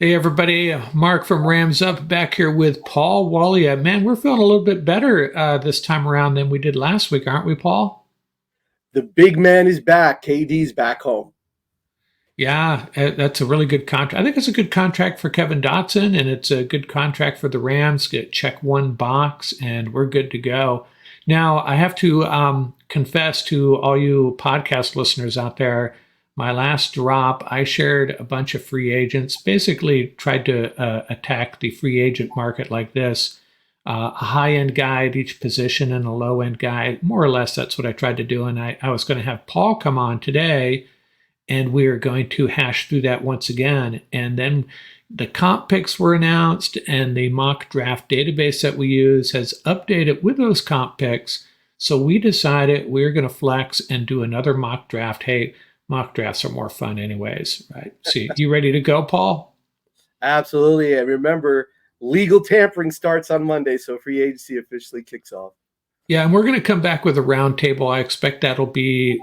Hey everybody, Mark from Rams Up back here with Paul Walia. Man, we're feeling a little bit better this time around than we did last week, aren't we, Paul? The big man is back. KD's back home. Yeah, that's a really good contract. I think it's a good contract for Kevin Dotson, and it's a good contract for the Rams. Get check one box, and we're good to go. Now, I have to confess to all you podcast listeners out there, my last drop, I shared a bunch of free agents, basically tried to attack the free agent market like this. A high end guy at each position and a low end guy. More or less, that's what I tried to do. And I was going to have Paul come on today and we are going to hash through that once again. And then the comp picks were announced, and the mock draft database that we use has updated with those comp picks. So we decided we're going to flex and do another mock draft. Hey, mock drafts are more fun, anyways, right? So, you ready to go, Paul? Absolutely. And remember, legal tampering starts on Monday, so free agency officially kicks off. Yeah, and we're going to come back with a roundtable. I expect that'll be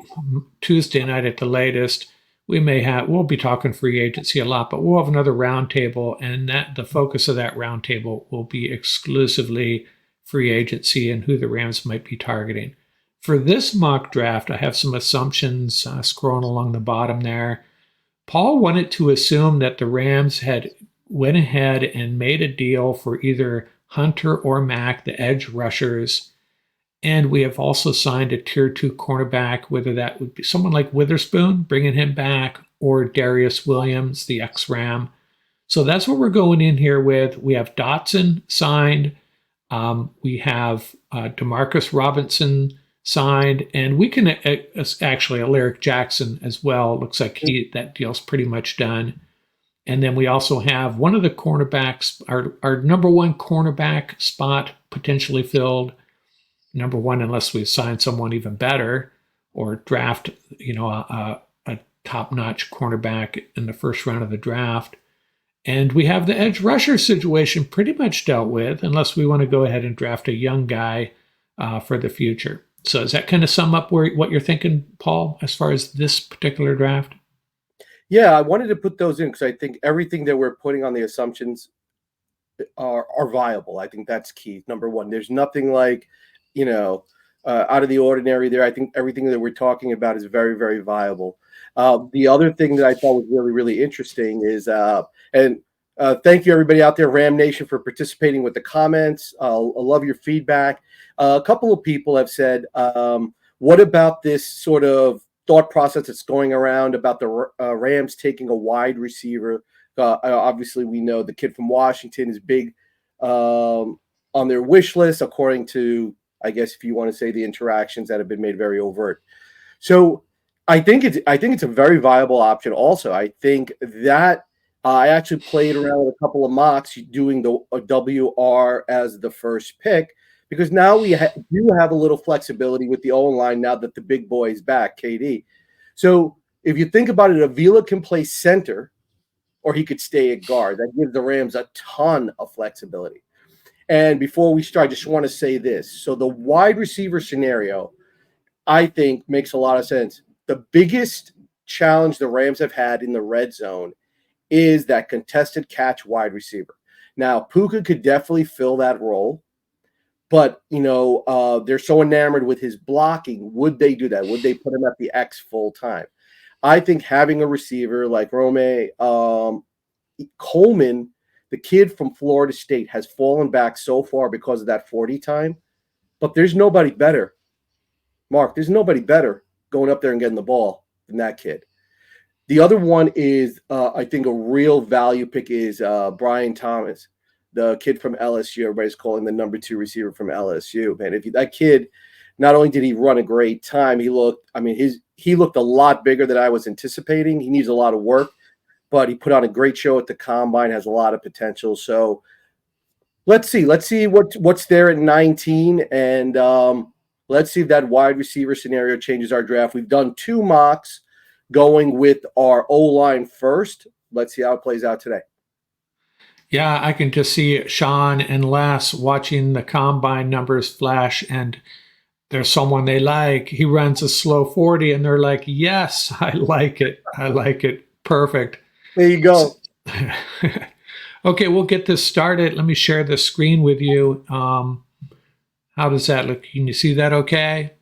Tuesday night at the latest. We'll be talking free agency a lot, but we'll have another roundtable, and that the focus of that roundtable will be exclusively free agency and who the Rams might be targeting. For this mock draft, I have some assumptions scrolling along the bottom there. Paul wanted to assume that the Rams had went ahead and made a deal for either Hunter or Mack, the edge rushers, and we have also signed a tier two cornerback, whether that would be someone like Witherspoon, bringing him back, or Darious Williams, the ex-Ram. So that's what we're going in here with. We have Dotson signed. We have Demarcus Robinson signed, and we can actually Alaric Jackson as well. Looks like that deal's pretty much done. And then we also have one of the cornerbacks, our number one cornerback spot potentially filled. Number one, unless we sign someone even better or draft, a top-notch cornerback in the first round of the draft. And we have the edge rusher situation pretty much dealt with, unless we want to go ahead and draft a young guy for the future. So does that kind of sum up what you're thinking, Paul, as far as this particular draft? Yeah, I wanted to put those in because I think everything that we're putting on the assumptions are viable. I think that's key. Number one, there's nothing like out of the ordinary there. I think everything that we're talking about is very, very viable. The other thing that I thought was really, really interesting is, thank you everybody out there, Ram Nation, for participating with the comments. I love your feedback. A couple of people have said, what about this sort of thought process that's going around about the Rams taking a wide receiver? Obviously, we know the kid from Washington is big on their wish list, according to, I guess, if you want to say, the interactions that have been made very overt. So I think it's a very viable option. Also, I think that I actually played around with a couple of mocks doing the WR as the first pick, because now we do have a little flexibility with the O-line now that the big boy is back, KD. So if you think about it, Avila can play center or he could stay at guard. That gives the Rams a ton of flexibility. And before we start, I just want to say this. So the wide receiver scenario, I think, makes a lot of sense. The biggest challenge the Rams have had in the red zone is that contested catch wide receiver. Now, Puka could definitely fill that role, but, they're so enamored with his blocking. Would they do that? Would they put him at the X full time? I think having a receiver like Rome, Coleman, the kid from Florida State, has fallen back so far because of that 40 time, but there's nobody better. Mark, there's nobody better going up there and getting the ball than that kid. The other one is, I think, a real value pick is Brian Thomas, the kid from LSU. Everybody's calling the number 2 receiver from LSU. Man, that kid, not only did he run a great time, he looked a lot bigger than I was anticipating. He needs a lot of work, but he put on a great show at the combine, has a lot of potential. So let's see what's there at 19, and let's see if that wide receiver scenario changes our draft. We've done 2 mocks going with our O-line first. Let's see how it plays out today. Yeah, I can just see Sean and Les watching the combine numbers flash, and there's someone they like. He runs a slow 40, and they're like, yes, I like it. I like it. Perfect. There you go. Okay, we'll get this started. Let me share the screen with you. How does that look? Can you see that okay?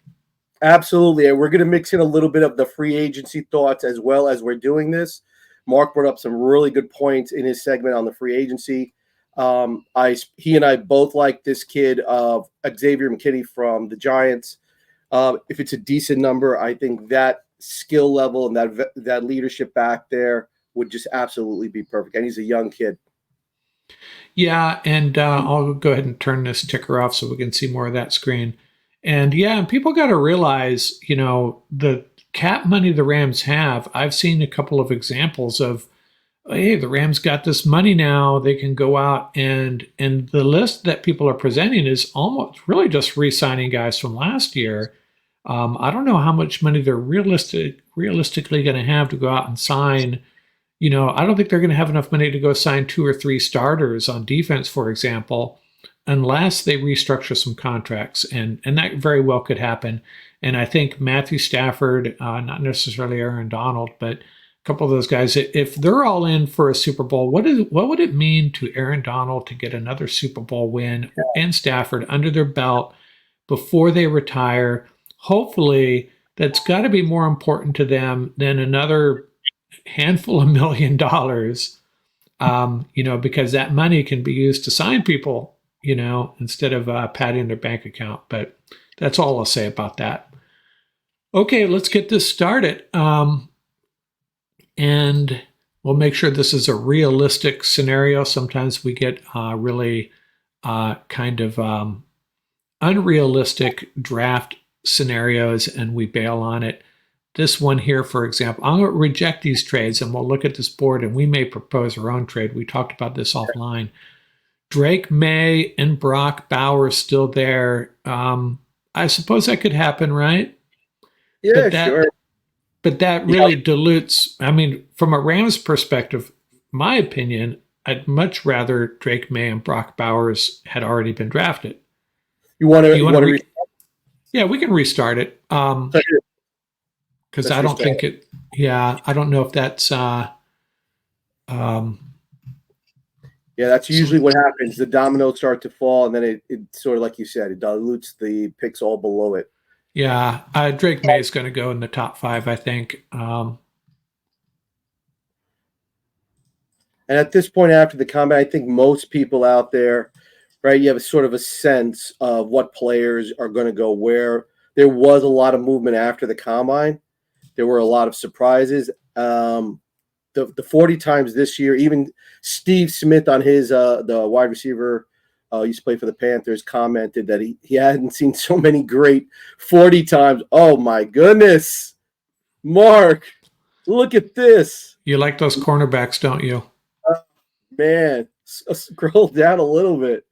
Absolutely. And we're going to mix in a little bit of the free agency thoughts as well as we're doing this. Mark brought up some really good points in his segment on the free agency. He and I both like this kid of Xavier McKinney from the Giants. If it's a decent number, I think that skill level and that leadership back there would just absolutely be perfect. And he's a young kid. Yeah, and I'll go ahead and turn this ticker off so we can see more of that screen. And yeah, and people got to realize, the cap money the Rams have. I've seen a couple of examples of, hey, the Rams got this money now. They can go out and the list that people are presenting is almost really just re-signing guys from last year. I don't know how much money they're realistically going to have to go out and sign. I don't think they're going to have enough money to go sign 2 or 3 starters on defense, for example, unless they restructure some contracts. And that very well could happen. And I think Matthew Stafford, not necessarily Aaron Donald, but a couple of those guys, if they're all in for a Super Bowl, what would it mean to Aaron Donald to get another Super Bowl win and Stafford under their belt before they retire? Hopefully, that's got to be more important to them than another handful of $1 million, because that money can be used to sign people, instead of padding their bank account. But that's all I'll say about that. Okay, let's get this started. And we'll make sure this is a realistic scenario. Sometimes we get really kind of unrealistic draft scenarios and we bail on it. This one here, for example, I'm going to reject these trades and we'll look at this board and we may propose our own trade. We talked about this offline. Drake May and Brock Bowers still there. I suppose that could happen, right? Yeah, sure. But that really dilutes, from a Rams perspective, my opinion, I'd much rather Drake May and Brock Bowers had already been drafted. You want to Yeah, we can restart it. Because I don't think it. Yeah, I don't know if that's. Yeah, that's usually what happens. The dominoes start to fall, and then it sort of, like you said, it dilutes the picks all below it. Yeah, Drake May is going to go in the top 5, I think. And at this point after the combine, I think most people out there, right, you have a sort of a sense of what players are going to go where. There was a lot of movement after the combine. There were a lot of surprises. The 40 times this year, even Steve Smith on his the wide receiver used to play for the Panthers commented that he hadn't seen so many great 40 times. Oh my goodness, Mark, look at this. You like those cornerbacks, don't you? Man, scroll down a little bit.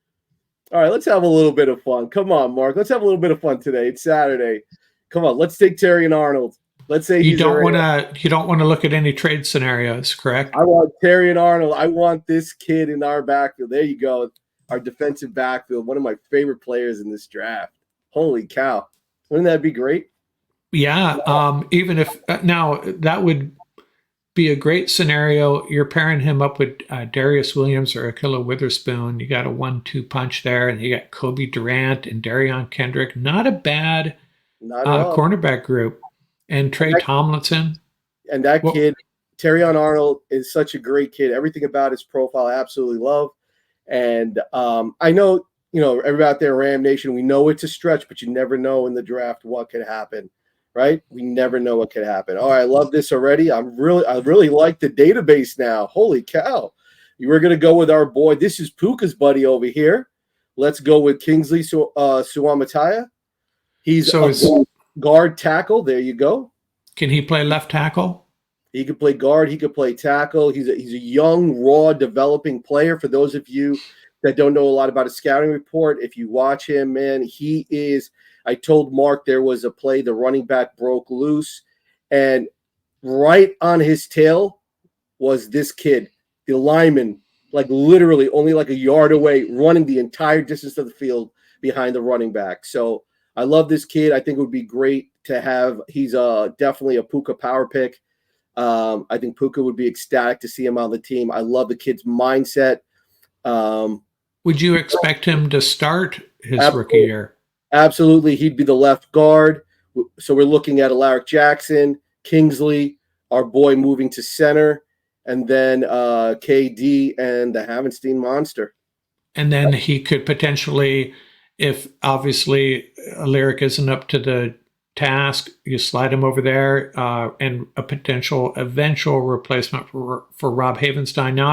All right, let's have a little bit of fun. Come on, Mark. Let's have a little bit of fun today. It's Saturday. Come on, let's take Terion Arnold. Let's say you don't want to look at any trade scenarios, correct? I want Terion Arnold. I want this kid in our backfield. There you go. Our defensive backfield, one of my favorite players in this draft. Holy cow. Wouldn't that be great? Yeah. Even if now that would be a great scenario. You're pairing him up with Darious Williams or Akhello WItherspoon. You got a 1-2 punch there, and you got Kobe Durant and Darion Kendrick. Not a bad cornerback group. And Trey Tomlinson. And that kid, Terion Arnold, is such a great kid. Everything about his profile I absolutely love. And I know, everybody out there in Ram Nation, we know it's a stretch, but you never know in the draft what could happen, right? We never know what could happen. All right, I love this already. I really like the database now. Holy cow. You were going to go with our boy. This is Puka's buddy over here. Let's go with Kingsley Suamataya. He's guard tackle. There you go. Can he play left tackle? He could play guard. He could play tackle. He's a young, raw, developing player. For those of you that don't know a lot about his scouting report, if you watch him, man, he is. I told Mark there was a play. The running back broke loose, and right on his tail was this kid, the lineman, like literally only like a yard away, running the entire distance of the field behind the running back. So I love this kid. I think it would be great to have. He's definitely a Puka power pick. I think Puka would be ecstatic to see him on the team. I love the kid's mindset. Would you expect him to start his rookie Absolutely. year? Absolutely. He'd be the left guard. So we're looking at Alaric Jackson, Kingsley, our boy moving to center, and then KD and the Havenstein monster. And then he could potentially, if obviously Alaric isn't up to the task, you slide him over there, and a potential eventual replacement for Rob Havenstein. Now,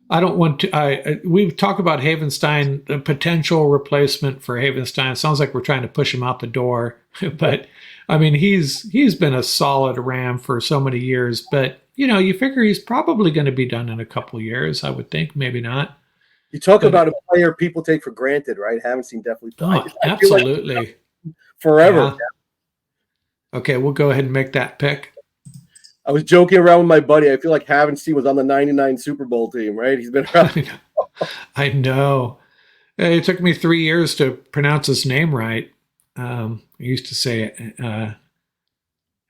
I don't want to. We talk about Havenstein, the potential replacement for Havenstein. It sounds like we're trying to push him out the door, but I mean he's been a solid Ram for so many years. But you figure he's probably going to be done in a couple of years. I would think, maybe not. You talk about a player people take for granted, right? Havenstein definitely. Oh, absolutely. Like forever. Yeah. Okay, we'll go ahead and make that pick. I was joking around with my buddy. I feel like Havenstein was on the '99 Super Bowl team, right? He's been around. I know. It took me 3 years to pronounce his name right. I used to say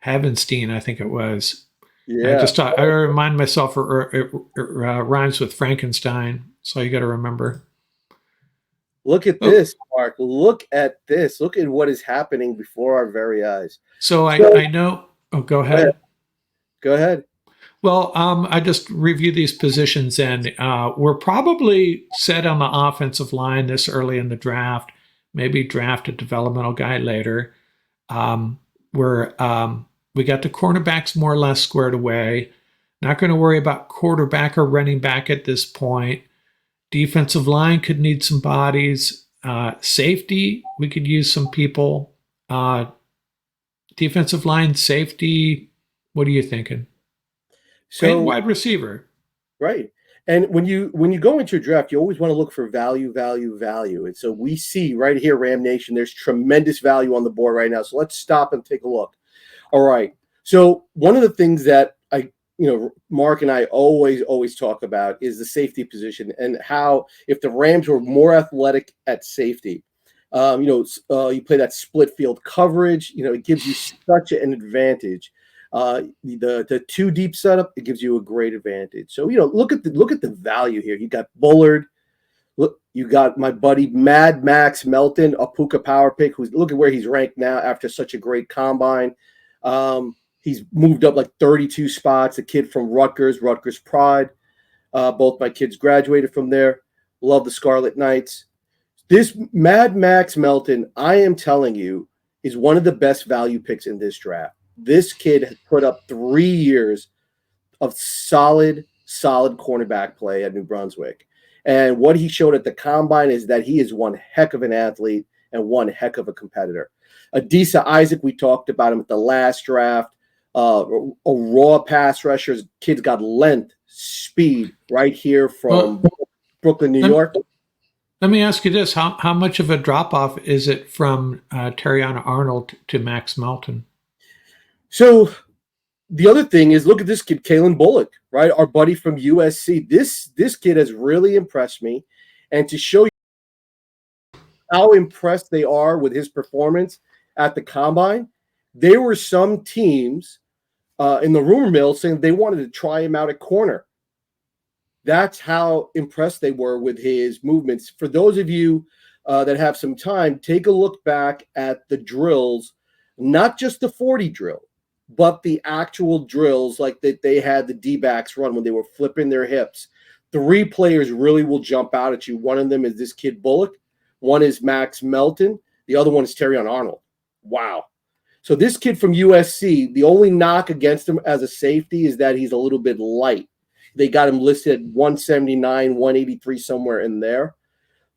Havenstein, I think it was. Yeah. I remind myself it rhymes with Frankenstein, so you got to remember. Look at this, Mark. Look at this. Look at what is happening before our very eyes. So I know. Oh, go ahead. Go ahead. Well, I just review these positions, and we're probably set on the offensive line this early in the draft. Maybe draft a developmental guy later. We got the cornerbacks more or less squared away. Not going to worry about quarterback or running back at this point. Defensive line could need some bodies. Safety, we could use some people. Defensive line, safety. What are you thinking? So, and wide receiver, right? And when you go into a draft, you always want to look for value. And so we see right here, Ram Nation, there's tremendous value on the board right now. So let's stop and take a look. All right. So one of the things that Mark and I always talk about is the safety position and how if the Rams were more athletic at safety, you play that split field coverage, it gives you such an advantage. The two deep setup, it gives you a great advantage. So, look at the value here. You got Bullard. Look, you got my buddy Mad Max Melton, a Puka power pick, look at where he's ranked now after such a great combine. He's moved up like 32 spots, a kid from Rutgers Pride. Both my kids graduated from there. Love the Scarlet Knights. This Mad Max Melton, I am telling you, is one of the best value picks in this draft. This kid has put up 3 years of solid cornerback play at New Brunswick. And what he showed at the combine is that he is one heck of an athlete and one heck of a competitor. Adisa Isaac, we talked about him at the last draft. A raw pass rusher. Kid's got length, speed right here from Brooklyn, New York. Let me ask you this. How much of a drop-off is it from Terion Arnold to Max Melton? So the other thing is, look at this kid, Kalen Bullock, right? Our buddy from USC. This kid has really impressed me. And to show you how impressed they are with his performance at the combine, there were some teams in the rumor mill saying they wanted to try him out at corner. That's how impressed they were with his movements. For those of you that have some time, take a look back at the drills, not just the 40 drill, but the actual drills like that they had the D-backs run when they were flipping their hips. 3 players really will jump out at you. One of them is this kid Bullock. One is Max Melton. The other one is Terion Arnold. Wow. So this kid from USC, the only knock against him as a safety is that he's a little bit light. They got him listed at 179, 183, somewhere in there.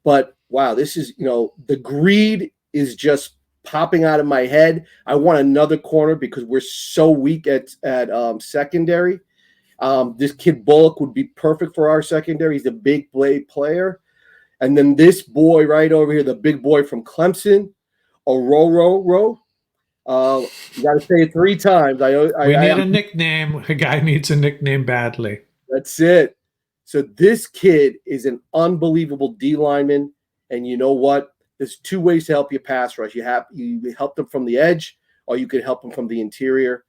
But wow, this is, the greed is just popping out of my head. I want another corner because we're so weak at secondary. This kid Bullock would be perfect for our secondary. He's a big play player. And then this boy right over here, the big boy from Clemson, Orhorhoro. You got to say it 3 times. We need a nickname. A guy needs a nickname badly. That's it. So this kid is an unbelievable D lineman. And you know what? There's 2 ways to help you pass rush. You help them from the edge, or you can help them from the interior.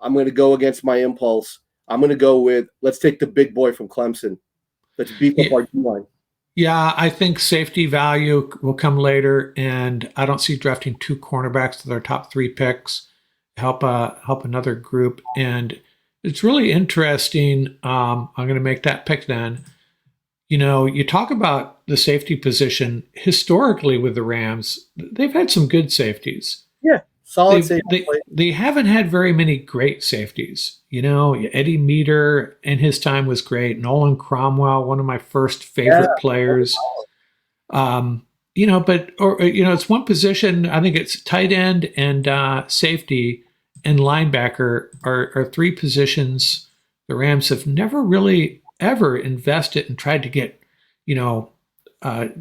I'm going to go against my impulse. I'm going to go with, let's take the big boy from Clemson. Let's beef up Yeah, our D-line. yeah, I think safety value will come later, and I don't see drafting 2 cornerbacks to their top 3 picks. Help another group, and it's really interesting. I'm going to make that pick then. You know, you talk about the safety position historically with the Rams. They've had some good safeties. Yeah, solid They've, safety they play. they haven't had very many great safeties. You know, Eddie Meter in his time was great. Nolan Cromwell, one of my first Yeah, favorite players. You know, but it's one position. I think it's tight end and safety and linebacker are 3 positions the Rams have never really ever invested and tried to get,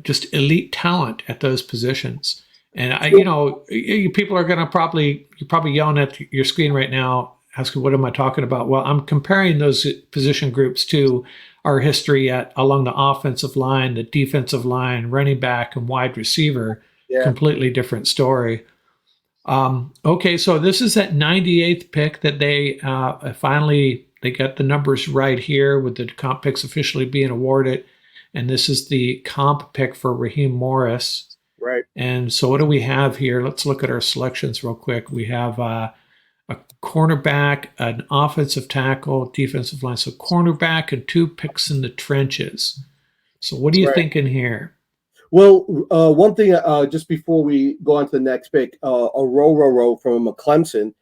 just elite talent at those positions. And people are going to you're probably yelling at your screen right now, asking, what am I talking about? Well, I'm comparing those position groups to our history along the offensive line, the defensive line, running back, and wide receiver. yeah. Completely different story. Okay, so this is that 98th pick that they finally they got the numbers right here with the comp picks officially being awarded, and this is the comp pick for Raheem Morris. Right. And so what do we have here? Let's look at our selections real quick. We have a cornerback, an offensive tackle, defensive line. So cornerback and 2 picks in the trenches. So what are you thinking here? Well, one thing just before we go on to the next pick, Orhorhoro from Clemson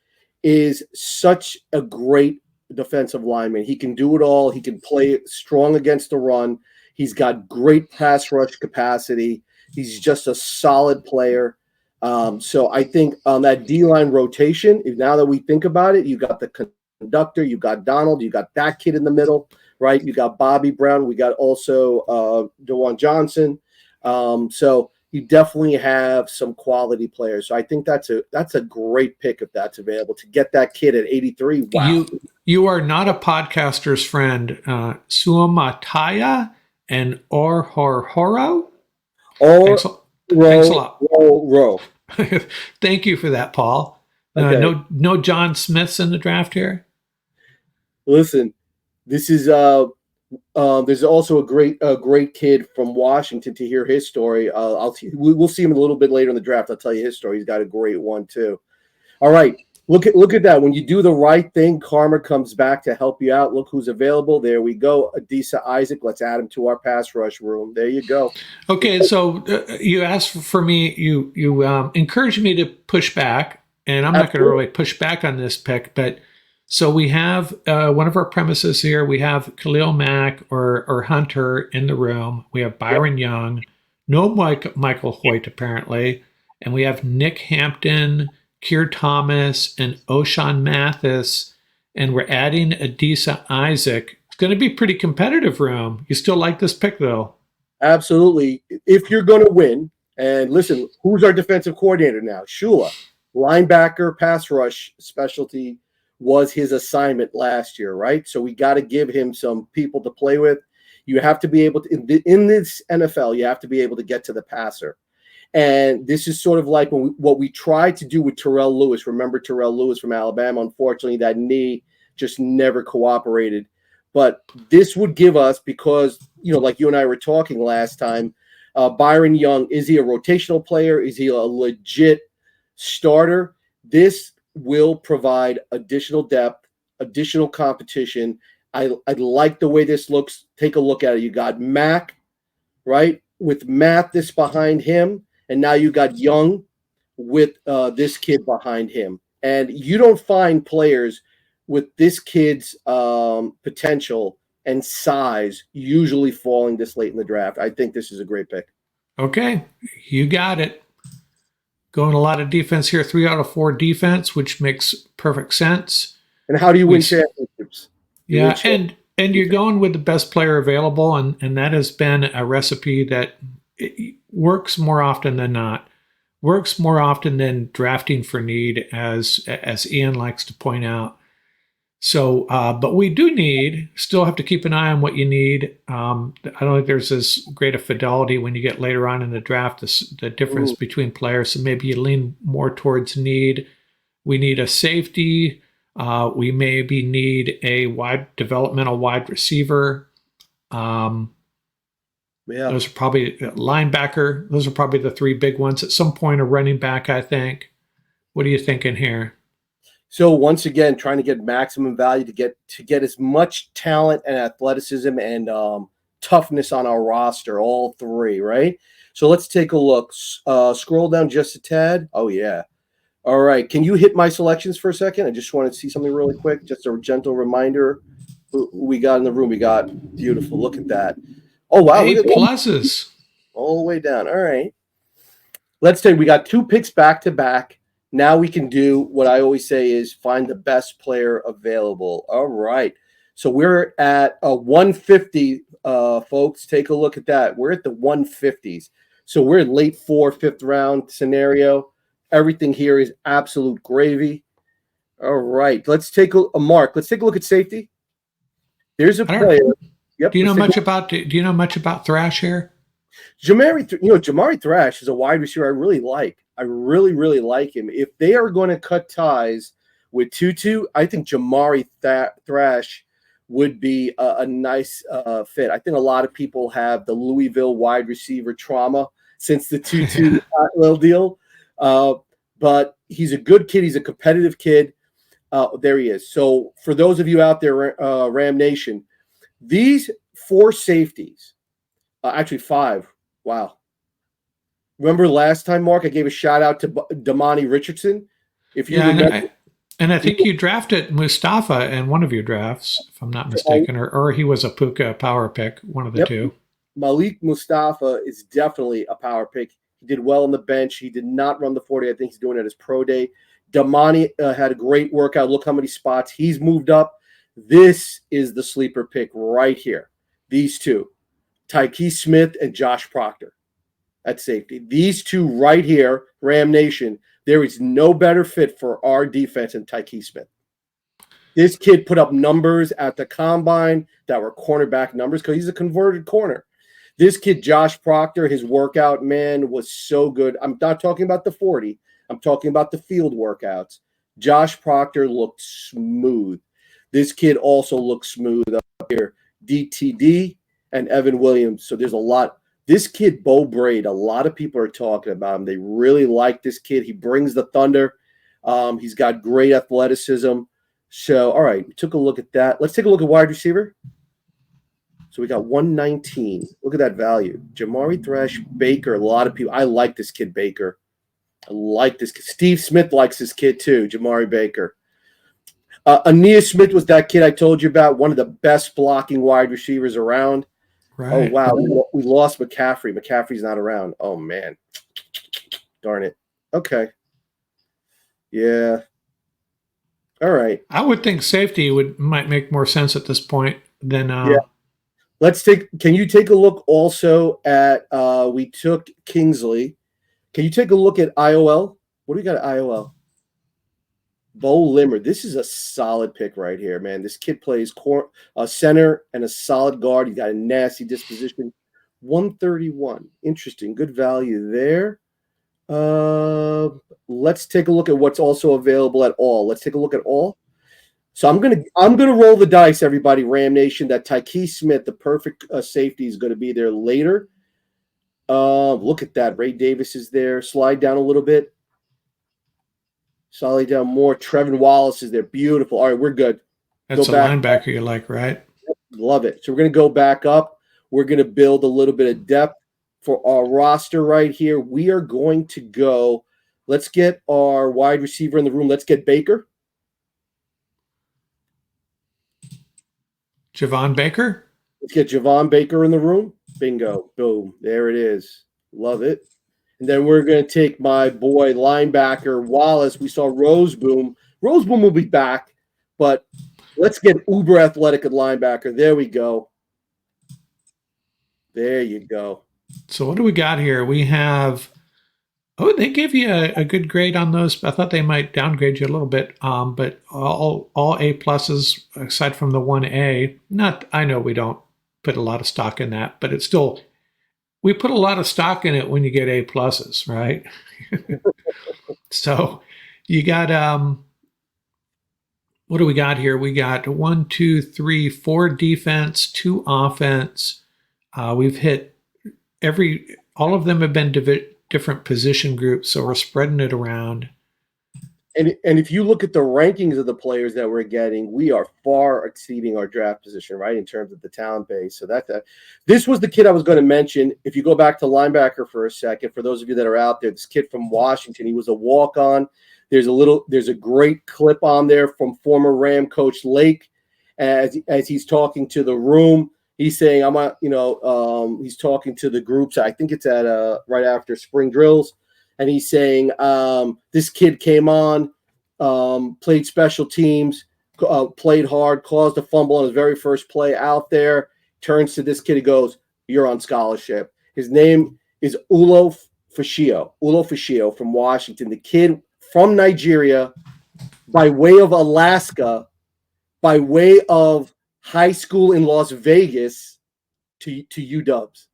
is such a great defensive lineman. He can do it all. He can play strong against the run. He's got great pass rush capacity. He's just a solid player. So I think on that D-line rotation, now that we think about it, you got the conductor, you got Donald, you got that kid in the middle, right? You got Bobby Brown. We got also DeJuan Johnson. So you definitely have some quality players. So I think that's a great pick if that's available to get that kid at 83. Wow. You are not a podcaster's friend. Suomataya and Orhorhoro. Thanks a lot. Thank you for that, Paul. Okay. No John Smiths in the draft here. Listen, this is there's also a great kid from Washington to hear his story. We'll see him a little bit later in the draft. I'll tell you his story. He's got a great one too. All right, look at that. When you do the right thing, karma comes back to help you out. Look who's available. There we go. Adisa Isaac. Let's add him to our pass rush room. There you go. Okay, so you asked for me. You encouraged me to push back, and I'm not going to really push back on this pick, but. So we have one of our premises here. We have Khalil Mack or Hunter in the room. We have Byron Young, no Michael Hoyt apparently, and we have Nick Hampton, Keir Thomas, and O'Shawn Mathis, and we're adding Adisa Isaac. It's going to be a pretty competitive room. You still like this pick though? Absolutely. If you're going to win, and listen, who's our defensive coordinator now? Shula, linebacker, pass rush specialty. Was his assignment last year, right? So we got to give him some people to play with. You have to be able to, in this NFL, you have to be able to get to the passer. And this is sort of like what we tried to do with Terrell Lewis. Remember Terrell Lewis from Alabama? Unfortunately, that knee just never cooperated. But this would give us, because, like you and I were talking last time, Byron Young, is he a rotational player? Is he a legit starter? This will provide additional depth, additional competition. I like the way this looks. Take a look at it. You got Mack, right, with Mathis behind him, and now you got Young with this kid behind him. And you don't find players with this kid's potential and size usually falling this late in the draft. I think this is a great pick. Okay, you got it. Going a lot of defense here, 3 out of 4 defense, which makes perfect sense. And how do you win championships? Yeah, and you're going with the best player available, and that has been a recipe that works more often than not. Works more often than drafting for need, as Ian likes to point out. So, but we do still have to keep an eye on what you need. I don't think there's as great a fidelity when you get later on in the draft, the difference between players. So maybe you lean more towards need. We need a safety, We maybe need a developmental wide receiver. Those are probably linebacker. Those are probably the three big ones. At some point, a running back, I think. What are you thinking here? So once again, trying to get maximum value to get as much talent and athleticism and toughness on our roster, all three, right? So let's take a look. Scroll down just a tad. Oh yeah. All right. Can you hit my selections for a second? I just want to see something really quick. Just a gentle reminder. Who we got in the room? We got beautiful. Look at that. Oh wow. A Look at pluses. all the way down. All right. Let's say we got 2 picks back to back. Now we can do what I always say is find the best player available. All right. So we're at 150, folks. Take a look at that. We're at the 150s. So we're in late 4th, 5th round scenario. Everything here is absolute gravy. All right. Let's take a Mark. Let's take a look at safety. There's a player. Yep. Do you know much about Thrash here? Jamari Thrash is a wide receiver I really like. I really, really like him. If they are going to cut ties with Tutu, I think Jamari Thrash would be a nice fit. I think a lot of people have the Louisville wide receiver trauma since the Tutu little deal. But he's a good kid. He's a competitive kid. There he is. So for those of you out there, Ram Nation, these 4 safeties, actually 5. Wow. Remember last time, Mark, I gave a shout out to Damani Richardson. If you remember, and I think you drafted Mustafa in one of your drafts, if I'm not mistaken, or he was a Puka power pick, one of the two. Malik Mustafa is definitely a power pick. He did well on the bench. He did not run the 40. I think he's doing it at his pro day. Damani had a great workout. Look how many spots he's moved up. This is the sleeper pick right here. These two, Tykee Smith and Josh Proctor at safety. These two right here, Ram Nation, there is no better fit for our defense than Tykee Smith. This kid put up numbers at the combine that were cornerback numbers because he's a converted corner. This kid, Josh Proctor, his workout, man, was so good. I'm not talking about the 40. I'm talking about the field workouts. Josh Proctor looked smooth. This kid also looks smooth up here. DTD and Evan Williams. So there's a lot. This kid, Bo Braid, a lot of people are talking about him. They really like this kid. He brings the thunder. He's got great athleticism. So, all right, we took a look at that. Let's take a look at wide receiver. So we got 119. Look at that value. Jamari Thrash, Baker, a lot of people. I like this kid, Baker. I like this kid. Steve Smith likes this kid too, Jamari Baker. Aeneas Smith was that kid I told you about, one of the best blocking wide receivers around. Right. Oh, wow. We lost McCaffrey. McCaffrey's not around. Oh, man. Darn it. Okay. Yeah. All right. I would think safety might make more sense at this point than yeah. Can you take a look also at we took Kingsley. Can you take a look at IOL? What do we got at IOL? Bo Limmer. This is a solid pick right here, man. This kid plays center and a solid guard. He's got a nasty disposition. 131. Interesting. Good value there. Let's take a look at what's also available at all. Let's take a look at all. So I'm gonna roll the dice, everybody. Ram Nation. That Tykee Smith, the perfect safety, is going to be there later. Look at that. Ray Davis is there. Slide down a little bit. Slide down more. Trevin Wallace is there. Beautiful. All right, we're good. That's a linebacker you like, right? Love it. So we're going to go back up. We're going to build a little bit of depth for our roster right here. We are going to go. Let's get our wide receiver in the room. Let's get Baker. Javon Baker? Let's get Javon Baker in the room. Bingo. Boom. There it is. Love it. And then we're going to take my boy linebacker Wallace. We saw Roseboom. Roseboom will be back, but let's get uber athletic at linebacker. There we go. There you go. So what do we got here? We have they gave you a good grade on those. I thought they might downgrade you a little bit, but all A pluses aside from the 1A. I know we don't put a lot of stock in that, but it's still. We put a lot of stock in it when you get A pluses, right? So you got what do we got here? We got 1, 2, 3, 4 defense, 2 offense. We've hit all of them have been different position groups, so we're spreading it around. And if you look at the rankings of the players that we're getting, we are far exceeding our draft position, right, in terms of the talent base. So this was the kid I was going to mention. If you go back to linebacker for a second, for those of you that are out there, this kid from Washington, he was a walk-on. There's a great clip on there from former Ram coach Lake as he's talking to the room. He's saying, he's talking to the groups. I think it's at right after spring drills. And he's saying, this kid came on, played special teams, played hard, caused a fumble on his very first play out there, turns to this kid and goes, "You're on scholarship." His name is Ulo Fashio from Washington. The kid from Nigeria, by way of Alaska, by way of high school in Las Vegas to UW.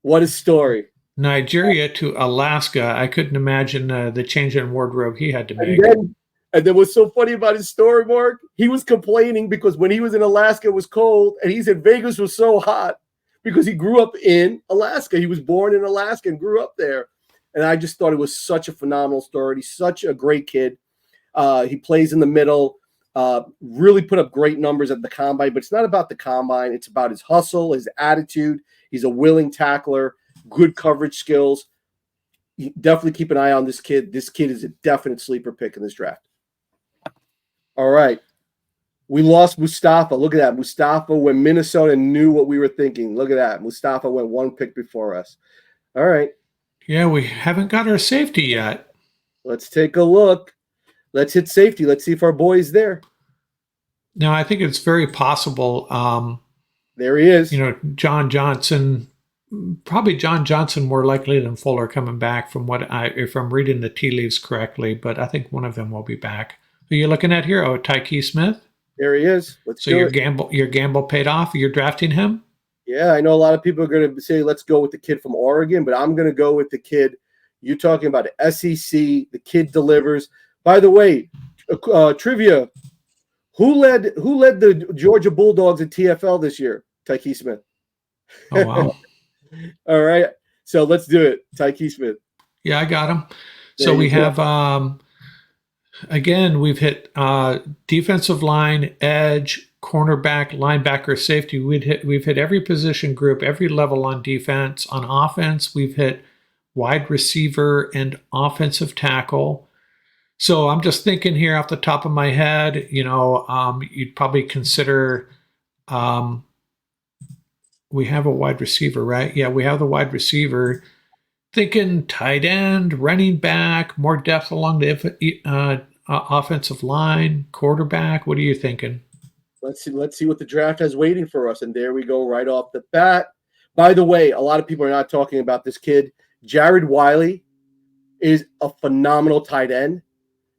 What a story. Nigeria to Alaska. I couldn't imagine the change in wardrobe he had to make. And then what's so funny about his story, Mark, he was complaining because when he was in Alaska, it was cold. And he said Vegas was so hot because he grew up in Alaska. He was born in Alaska and grew up there. And I just thought it was such a phenomenal story. He's such a great kid. He plays in the middle, really put up great numbers at the combine. But it's not about the combine. It's about his hustle, his attitude. He's a willing tackler. Good coverage skills. You definitely keep an eye on this kid. This kid is a definite sleeper pick in this draft. All right. We lost Mustafa. Look at that. Mustafa, when Minnesota knew what we were thinking. Look at that. Mustafa went 1 pick before us. All right. Yeah, we haven't got our safety yet. Let's take a look. Let's hit safety. Let's see if our boy's there. Now, I think it's very possible. There he is. John Johnson. Probably John Johnson more likely than Fuller coming back if I'm reading the tea leaves correctly, but I think one of them will be back. Who are you looking at here? Oh, Tykee Smith? There he is. Your gamble paid off? You're drafting him? Yeah, I know a lot of people are going to say, let's go with the kid from Oregon, but I'm going to go with the kid. You're talking about SEC. The kid delivers. By the way, trivia, who led the Georgia Bulldogs in TFL this year? Tykee Smith. Oh, wow. All right. So let's do it. Tykee Smith. Yeah, I got him. So we have, again, we've hit defensive line, edge, cornerback, linebacker, safety. We've hit every position group, every level on defense. On offense, we've hit wide receiver and offensive tackle. So I'm just thinking here off the top of my head, you'd probably consider we have a wide receiver, right? Yeah, we have the wide receiver. Thinking tight end, running back, more depth along the offensive line, quarterback. What are you thinking? Let's see what the draft has waiting for us. And there we go right off the bat. By the way, a lot of people are not talking about this kid. Jared Wiley is a phenomenal tight end.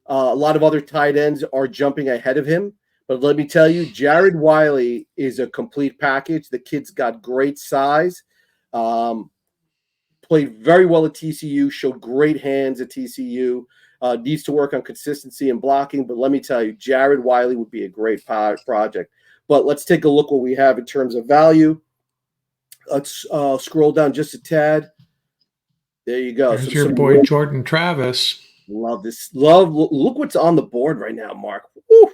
A lot of other tight ends are jumping ahead of him. But let me tell you, Jared Wiley is a complete package. The kid's got great size, played very well at TCU, showed great hands at TCU, needs to work on consistency and blocking. But let me tell you, Jared Wiley would be a great project. But let's take a look what we have in terms of value. Let's scroll down just a tad. There you go. There's your boy Jordan Travis. Love this. Look what's on the board right now, Mark. Woo.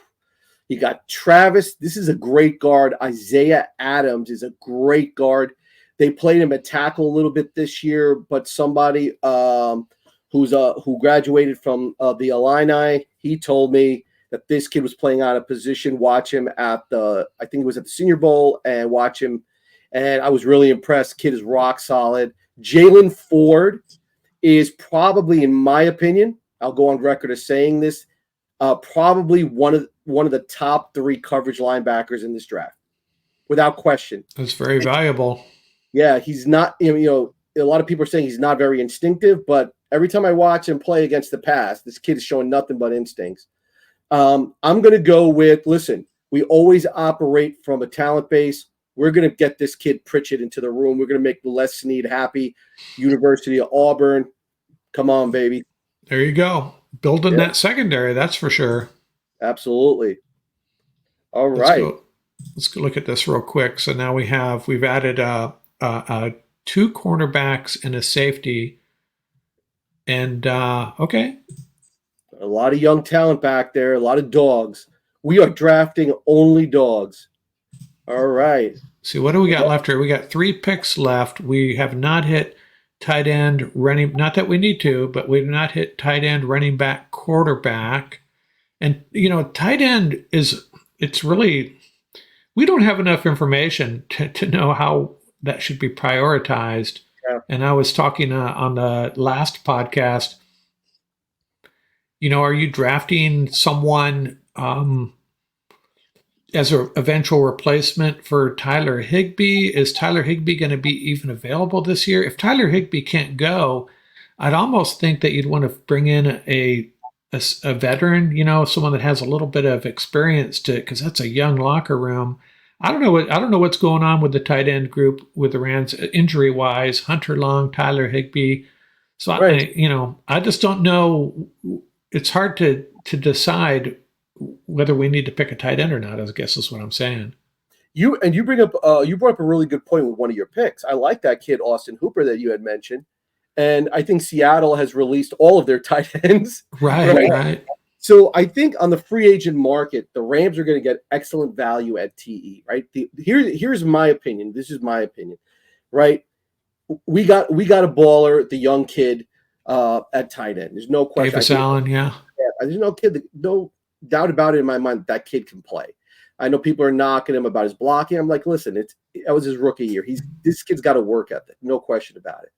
You got Travis. This is a great guard. Isaiah Adams is a great guard. They played him at tackle a little bit this year, but somebody who graduated from the Illini, he told me that this kid was playing out of position. Watch him I think it was at the Senior Bowl, and watch him. And I was really impressed. Kid is rock solid. Jalen Ford is probably, in my opinion, I'll go on record as saying this, probably one of the top 3 coverage linebackers in this draft, without question. That's very valuable. Yeah, he's not. A lot of people are saying he's not very instinctive, but every time I watch him play against the pass, this kid is showing nothing but instincts. I'm going to go with. Listen, we always operate from a talent base. We're going to get this kid Pritchett into the room. We're going to make Les Snead happy. University of Auburn. Come on, baby. There you go. Building that secondary, that's for sure. Absolutely. All Let's right. go. Let's go look at this real quick. So now we've added two cornerbacks and a safety, and okay. A lot of young talent back there, a lot of dogs. We are drafting only dogs. All right. See, what do we got left here? We got 3 picks left. We have not hit tight end, running. Not that we need to, but we've not hit tight end, running back, quarterback, and tight end is. It's really. We don't have enough information to know how that should be prioritized. Yeah. And I was talking on the last podcast. Are you drafting someone as an eventual replacement for Tyler Higbee? Is Tyler Higbee going to be even available this year? If Tyler Higbee can't go, I'd almost think that you'd want to bring in a veteran, someone that has a little bit of experience because that's a young locker room. I don't know what's going on with the tight end group with the Rams injury wise. Hunter Long, Tyler Higbee. So Right. I just don't know. It's hard to decide whether we need to pick a tight end or not. I guess is what I'm saying. You brought up a really good point with one of your picks. I like that kid Austin Hooper that you had mentioned, and I think Seattle has released all of their tight ends. Right. So I think on the free agent market, the Rams are going to get excellent value at TE. Right. Here's my opinion. This is my opinion. Right. We got a baller, the young kid at tight end. There's no question. Davis Allen, yeah. There's no doubt about it in my mind that kid can play. I know people are knocking him about his blocking. I'm like, listen, that was his rookie year. This kid's got a work ethic, no question about it.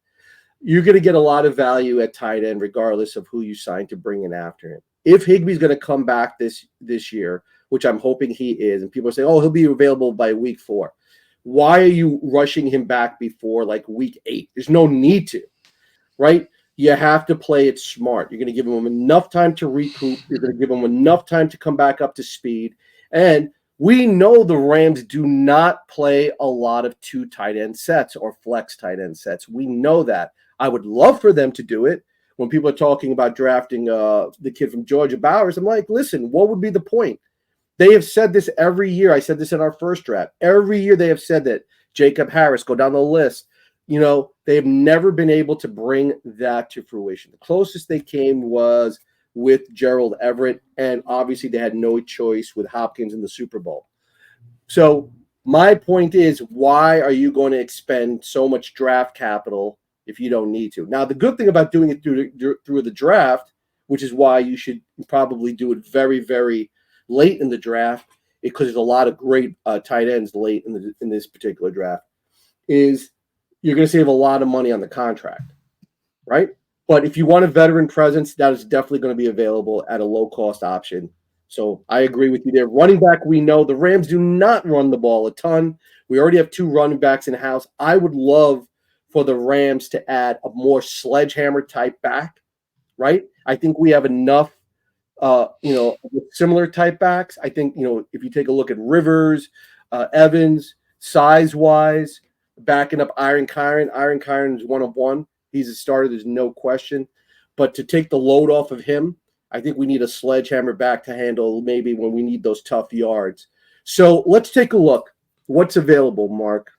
You're going to get a lot of value at tight end, regardless of who you sign to bring in after him. If Higbee's going to come back this year, which I'm hoping he is, and people are saying, oh, he'll be available by week 4. Why are you rushing him back before like week 8? There's no need to, right? You have to play it smart. You're going to give him enough time to recoup. You're going to give him enough time to come back up to speed. And we know the Rams do not play a lot of 2 tight end sets or flex tight end sets. We know that. I would love for them to do it. When people are talking about drafting the kid from Georgia, Bowers, I'm like, listen, what would be the point? They have said this every year. I said this in our first draft. Every year they have said that. Jacob Harris, go down the list. They have never been able to bring that to fruition. The closest they came was with Gerald Everett, and obviously they had no choice with Hopkins in the Super Bowl. So my point is, why are you going to expend so much draft capital if you don't need to? Now, the good thing about doing it through the draft, which is why you should probably do it very, very late in the draft, because there's a lot of great tight ends late in this particular draft, is you're going to save a lot of money on the contract, right? But if you want a veteran presence, that is definitely going to be available at a low-cost option. So I agree with you there. Running back, we know the Rams do not run the ball a ton. We already have 2 running backs in-house. I would love for the Rams to add a more sledgehammer-type back, right? I think we have enough, similar type backs. I think, if you take a look at Rivers, Evans, size-wise, backing up Iron Kyren is 1 of 1. He's a starter. There's no question. But to take the load off of him, I think we need a sledgehammer back to handle maybe when we need those tough yards. So let's take a look. What's available, Mark?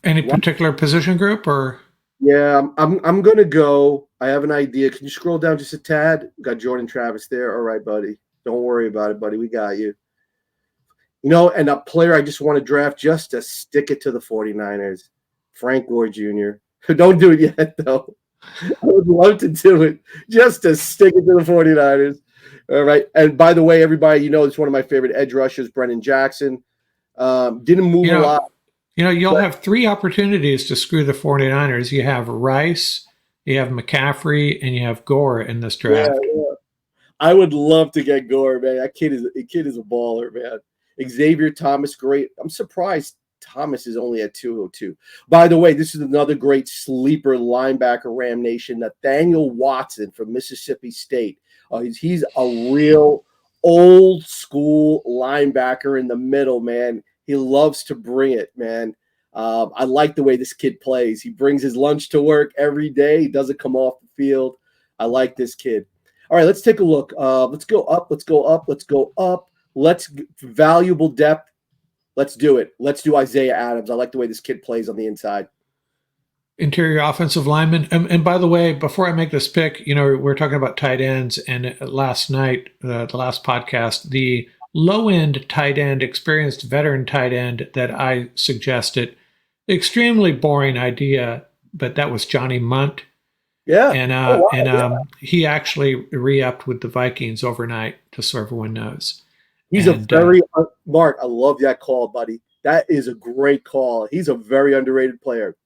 Any particular position group or? Yeah, I'm going to go. I have an idea. Can you scroll down just a tad? We've got Jordan Travis there. All right, buddy. Don't worry about it, buddy. We got you. And a player I just want to draft just to stick it to the 49ers, Frank Gore Jr. Don't do it yet, though. I would love to do it just to stick it to the 49ers. All right. And by the way, everybody, it's one of my favorite edge rushers, Brennan Jackson. Didn't move a lot. You'll have 3 opportunities to screw the 49ers. You have Rice, you have McCaffrey, and you have Gore in this draft. Yeah. I would love to get Gore, man. That kid is a baller, man. Xavier Thomas, great. I'm surprised Thomas is only at 202. By the way, this is another great sleeper linebacker, Ram Nation, Nathaniel Watson from Mississippi State. He's a real old school linebacker in the middle, man. He loves to bring it, man. I like the way this kid plays. He brings his lunch to work every day. He doesn't come off the field. I like this kid. All right, let's take a look. Let's go up. valuable depth. Let's do it. Let's do Isaiah Adams. I like the way this kid plays on the inside. Interior offensive lineman. And by the way, before I make this pick, we're talking about tight ends. And last night, the last podcast, the low-end tight end, experienced veteran tight end that I suggested, extremely boring idea, but that was Johnny Munt. Yeah. And he actually re-upped with the Vikings overnight, just so everyone knows. He's Mark, I love that call, buddy. That is a great call. He's a very underrated player.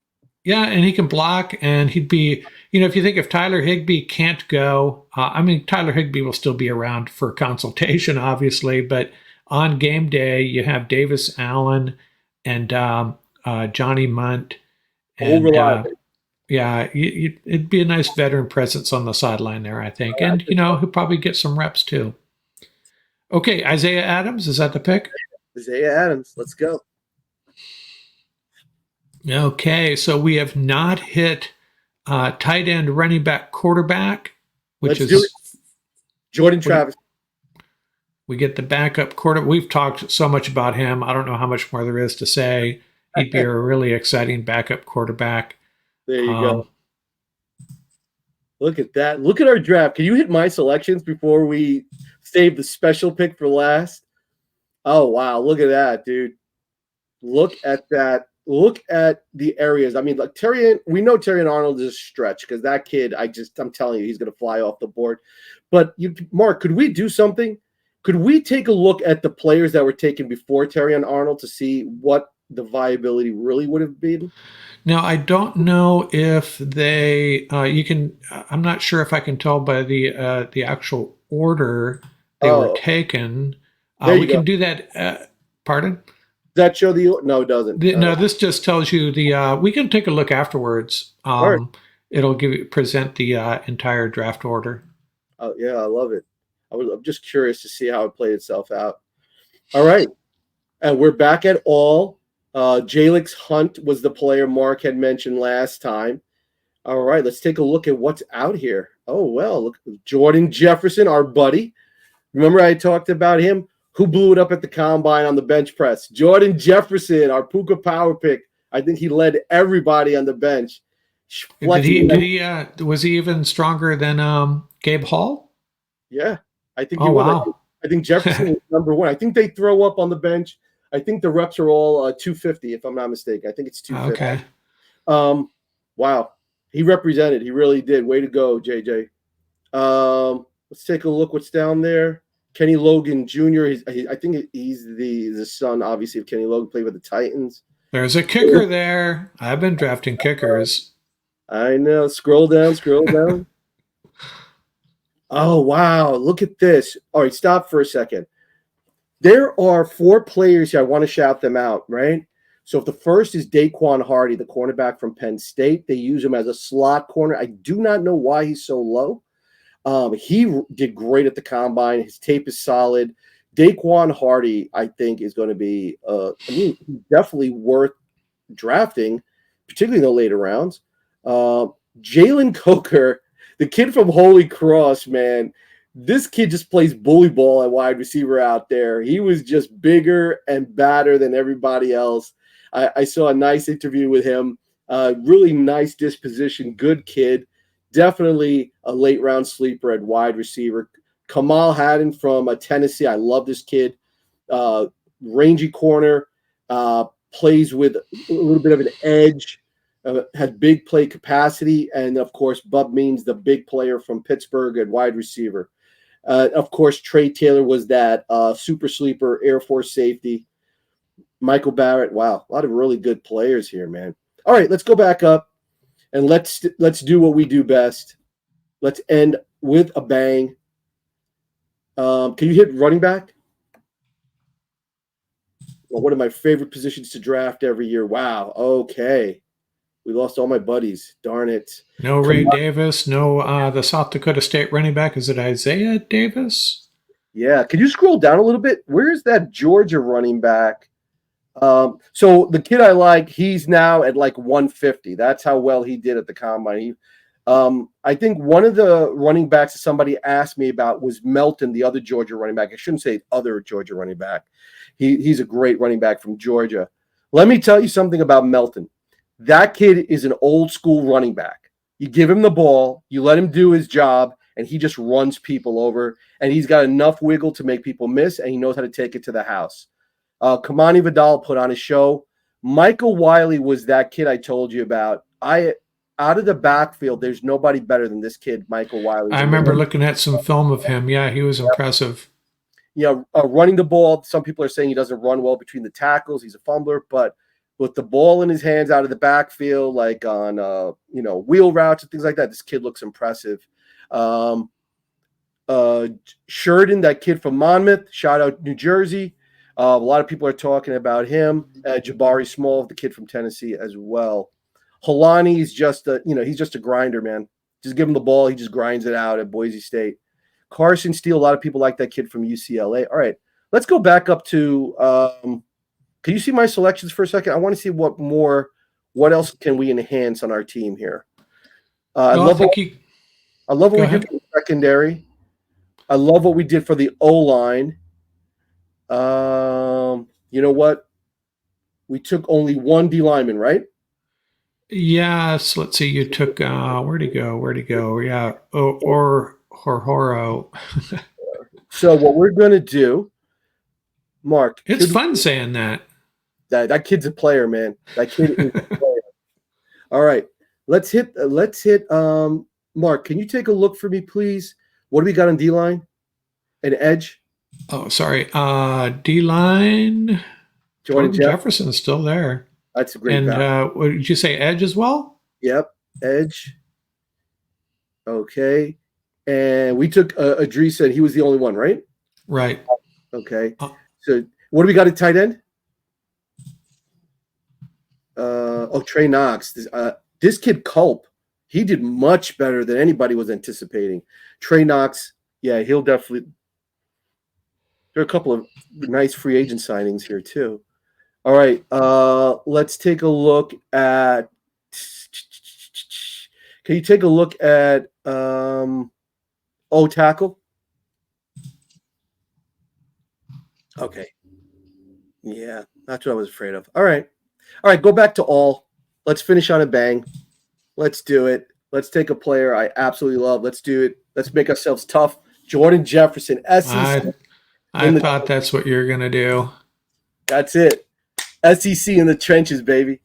Yeah, and he can block, and he'd be, if you think if Tyler Higbee can't go, Tyler Higbee will still be around for consultation, obviously, but on game day, you have Davis Allen and Johnny Munt. And it'd be a nice veteran presence on the sideline there, I think. And, he'll probably get some reps too. Okay, Isaiah Adams, is that the pick? Isaiah Adams, let's go. Okay, so we have not hit tight end, running back, quarterback, which do it. Jordan Travis. We get the backup quarterback. We've talked so much about him. I don't know how much more there is to say. He'd be a really exciting backup quarterback. There you go. Look at that. Look at our draft. Can you hit my selections before we save the special pick for last? Oh, wow. Look at that, dude. Look at that. Look at the areas. I mean, like Terion, we know Terion Arnold is a stretch because that kid, I'm telling you, he's going to fly off the board. But Mark, could we do something? Could we take a look at the players that were taken before Terion Arnold to see what the viability really would have been? Now, I don't know if they, I'm not sure if I can tell by the actual order they were taken. We can do that. Pardon? That show no, it doesn't. No, this just tells you we can take a look afterwards. Right. It'll present the entire draft order. Oh yeah, I love it. I'm just curious to see how it played itself out. All right, and we're back at all. Jalix Hunt was the player Mark had mentioned last time. All right, let's take a look at what's out here. Oh well, look, Jordan Jefferson, our buddy. Remember I talked about him? Who blew it up at the combine on the bench press? Jordan Jefferson, our Puka power pick. I think he led was he even stronger than Gabe Hall? Yeah, I think he was. Wow. I think Jefferson was number one. I think they throw up on the bench. I think the reps are all 250, if I'm not mistaken. I think it's 250. Okay. Wow. He represented. He really did. Way to go, JJ. Let's take a look what's down there. Kenny Logan Jr. I think he's the son, obviously, of Kenny Logan, played with the Titans. There's a kicker there. I've been drafting kickers. I know. Scroll down. Oh, wow. Look at this. All right, stop for a second. There are 4 players here. I want to shout them out, right? So if the first is Daquan Hardy, the cornerback from Penn State, they use him as a slot corner. I do not know why he's so low. He did great at the combine. His tape is solid. Daquan Hardy, I think, is going to be definitely worth drafting, particularly in the later rounds. Jalen Coker, the kid from Holy Cross, man. This kid just plays bully ball at wide receiver out there. He was just bigger and badder than everybody else. I saw a nice interview with him. Really nice disposition, good kid. Definitely a late round sleeper at wide receiver. Kamal Haddon from Tennessee. I love this kid. Rangy corner, plays with a little bit of an edge, has big play capacity. And, of course, Bub Means, the big player from Pittsburgh at wide receiver. Of course, Trey Taylor was that super sleeper Air Force safety. Michael Barrett. Wow, a lot of really good players here, man. All right, let's go back up. And let's do what we do best. Let's end with a bang. Can you hit running back? Well, one of my favorite positions to draft every year. Wow. Okay. We lost all my buddies. Darn it. No Ray Davis. No the South Dakota State running back. Is it Isaiah Davis? Yeah. Can you scroll down a little bit? Where's that Georgia running back? So the kid I like, he's now at like 150. That's how well he did at the combine. I think one of the running backs that somebody asked me about was Melton, the other Georgia running back. I shouldn't say other Georgia running back. He's a great running back from Georgia. Let me tell you something about Melton. That kid is an old school running back. You give him the ball, you let him do his job, and he just runs people over. And he's got enough wiggle to make people miss, and he knows how to take it to the house. Kamani Vidal put on a show. Michael Wiley was that kid I told you about. Out of the backfield, there's nobody better than this kid, Michael Wiley. I remember looking at some film of him. Yeah, he was impressive. Running the ball. Some people are saying he doesn't run well between the tackles. He's a fumbler, but with the ball in his hands out of the backfield, like on wheel routes and things like that, this kid looks impressive. Sheridan, that kid from Monmouth, shout out New Jersey. A lot of people are talking about him. Jabari Small, the kid from Tennessee as well. Holani is he's just a grinder, man. Just give him the ball. He just grinds it out at Boise State. Carson Steele, a lot of people like that kid from UCLA. All right, let's go back up to can you see my selections for a second? I want to see what else can we enhance on our team here. I love what we did for the secondary. I love what we did for the O-line. You know what? We took only one D lineman, right? Yes. Let's see. You took where'd he go? Yeah. Orhorhoro. So what we're gonna do, Mark. It's fun saying that. That kid's a player, man. That kid is a player. All right. Let's hit Mark, can you take a look for me, please? What do we got on D line? An edge? Oh, sorry. D line. Jordan Jefferson's still there. That's a great. And what did you say, edge as well? Yep, edge. Okay, and we took Adisa, and he was the only one, right? Right. Okay. So what do we got at tight end? Trey Knox. This kid Culp, he did much better than anybody was anticipating. Trey Knox, yeah, he'll definitely. There are a couple of nice free agent signings here too. All right, let's take a look at. Can you take a look at tackle? Okay. Yeah, that's what I was afraid of. All right, go back to all. Let's finish on a bang. Let's do it. Let's take a player I absolutely love. Let's do it. Let's make ourselves tough. Jordan Jefferson, SEC. I thought that's what you're going to do. That's it. SEC in the trenches, baby.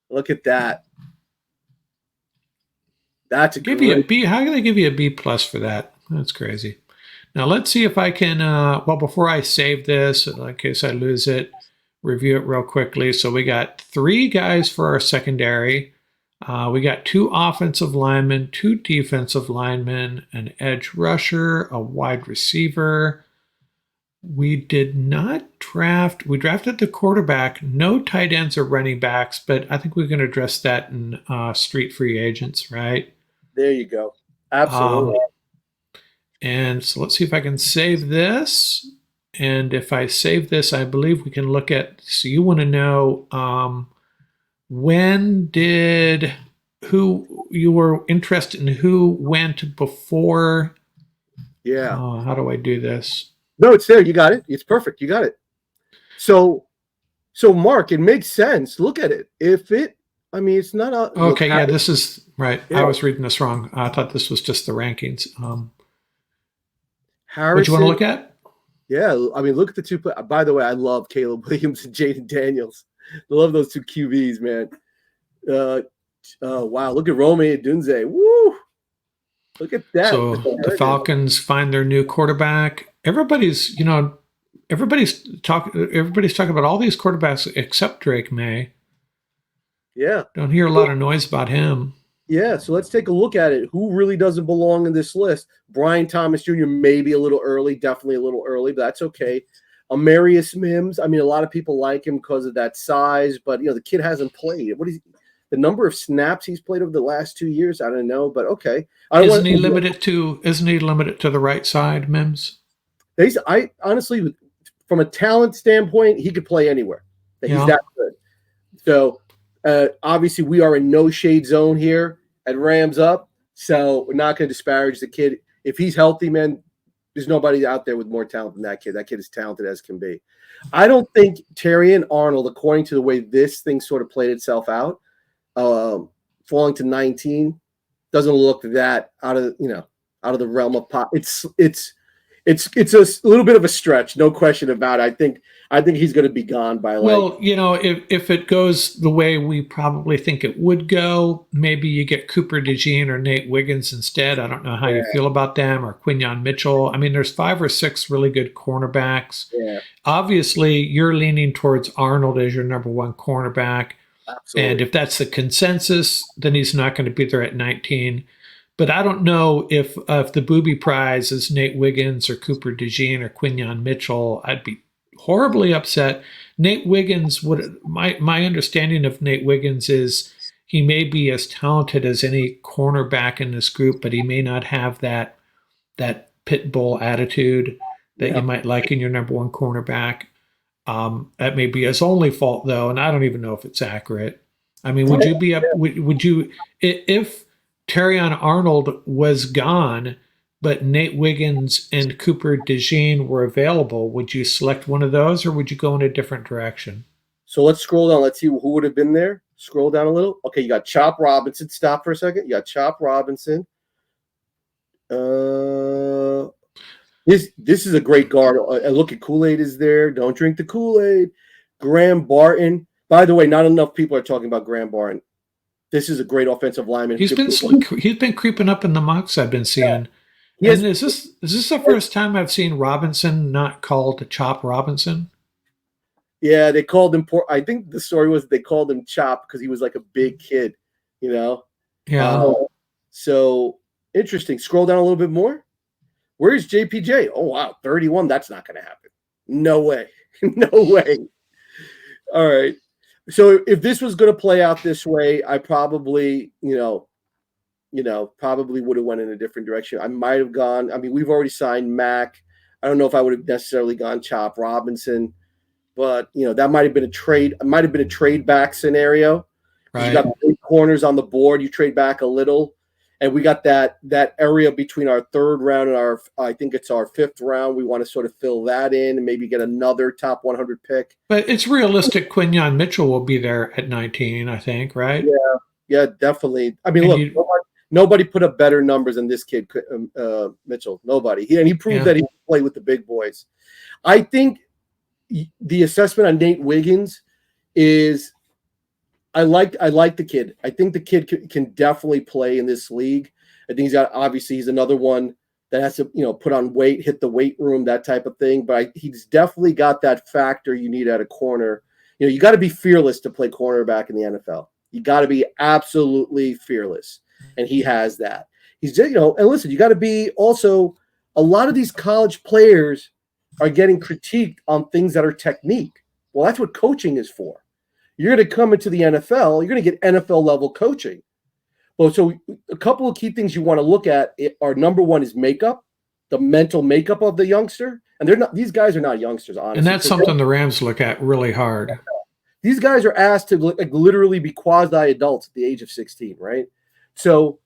Look at that. That's a give you a B. How can they give you a B+ for that? That's crazy. Now let's see if I can. Before I save this, in case I lose it, review it real quickly. So we got 3 guys for our secondary. We got 2 offensive linemen, 2 defensive linemen, an edge rusher, a wide receiver. We did not draft. We drafted the quarterback. No tight ends or running backs, but I think we can address that in street free agents, right? There you go. Absolutely. And so let's see if I can save this. And if I save this, I believe we can look at. So you want to know who you were interested in who went before. Yeah. How do I do this? No, it's there. You got it. It's perfect. You got it. So Mark, it makes sense. Look at it. It's not a. Okay, yeah, this is right. Yeah. I was reading this wrong. I thought this was just the rankings. Harrison, what you want to look at? Yeah, look at the 2. By the way, I love Caleb Williams and Jaden Daniels. I love those 2 QBs, man. Wow, look at Rome Dunze. Woo! Look at that. So the Falcons find their new quarterback. Everybody's talking about all these quarterbacks except Drake May. Yeah. Don't hear a lot of noise about him. Yeah, so let's take a look at it. Who really doesn't belong in this list? Brian Thomas Jr. maybe a little early, definitely a little early, but that's okay. Amarius Mims. A lot of people like him because of that size, but the kid hasn't played. The number of snaps he's played over the last 2 years? I don't know, but okay. Isn't he limited to the right side, Mims? I honestly, from a talent standpoint, he could play anywhere. He's that good. So obviously, we are in no shade zone here. at Rams up. So we're not going to disparage the kid. If he's healthy, man, there's nobody out there with more talent than that kid. That kid is talented as can be. I don't think Terion Arnold, according to the way this thing sort of played itself out, falling to 19 doesn't look that out of the realm of pop. It's a little bit of a stretch, no question about it. I think he's going to be gone by if it goes the way we probably think it would go, maybe you get Cooper DeJean or Nate Wiggins instead. I don't know how you feel about them, or Quinyon Mitchell. I mean, there's 5 or 6 really good cornerbacks. Yeah. Obviously, you're leaning towards Arnold as your number 1 cornerback. Absolutely. And if that's the consensus, then he's not going to be there at 19. But I don't know if the booby prize is Nate Wiggins or Cooper DeJean or Quinyon Mitchell. I'd be horribly upset. Nate Wiggins, my understanding of Nate Wiggins is he may be as talented as any cornerback in this group, but he may not have that pit bull attitude that you might like in your number 1 cornerback. That may be his only fault, though, and I don't even know if it's accurate. I mean, would you be up? Would you, if Terion Arnold was gone, but Nate Wiggins and Cooper DeJean were available, would you select one of those, or would you go in a different direction? So let's scroll down. Let's see who would have been there. Scroll down a little. Okay, you got Chop Robinson. Stop for a second. You got Chop Robinson. This is a great guard. Look at Kool-Aid is there. Don't drink the Kool-Aid. Graham Barton. By the way, not enough people are talking about Graham Barton. This is a great offensive lineman. He's been creeping up in the mocks I've been seeing. Yeah. And is this the first time I've seen Robinson not called Chop Robinson? Yeah, they called him. I think the story was they called him Chop because he was like a big kid, Yeah. So interesting. Scroll down a little bit more. Where's JPJ? Oh wow, 31. That's not going to happen. No way. No way. All right. So if this was going to play out this way, I probably, probably would have went in a different direction. I might have gone. I mean, we've already signed Mack. I don't know if I would have necessarily gone Chop Robinson, but that might have been a trade. It might have been a trade back scenario. Right. You got big corners on the board. You trade back a little, and we got that area between our 3rd round and I think it's our 5th round. We want to sort of fill that in and maybe get another top 100 pick. But it's realistic. Quinyon Mitchell will be there at 19, I think, right? Yeah, definitely. I mean, nobody put up better numbers than this kid, Mitchell. Nobody. He proved that he can play with the big boys. I think the assessment on Nate Wiggins is I like the kid. I think the kid can definitely play in this league. I think he's another one that has to, put on weight, hit the weight room, that type of thing. But he's definitely got that factor you need at a corner. You got to be fearless to play cornerback in the NFL. You got to be absolutely fearless. And he has that. He's, and listen, you got to be also, a lot of these college players are getting critiqued on things that are technique. Well, that's what coaching is for. You're going to come into the NFL, you're going to get NFL level coaching. Well, so a couple of key things you want to look at are, number 1 is makeup, the mental makeup of the youngster. And these guys are not youngsters, honestly. And that's something the Rams look at really hard. These guys are asked to literally be quasi-adults at the age of 16, right? So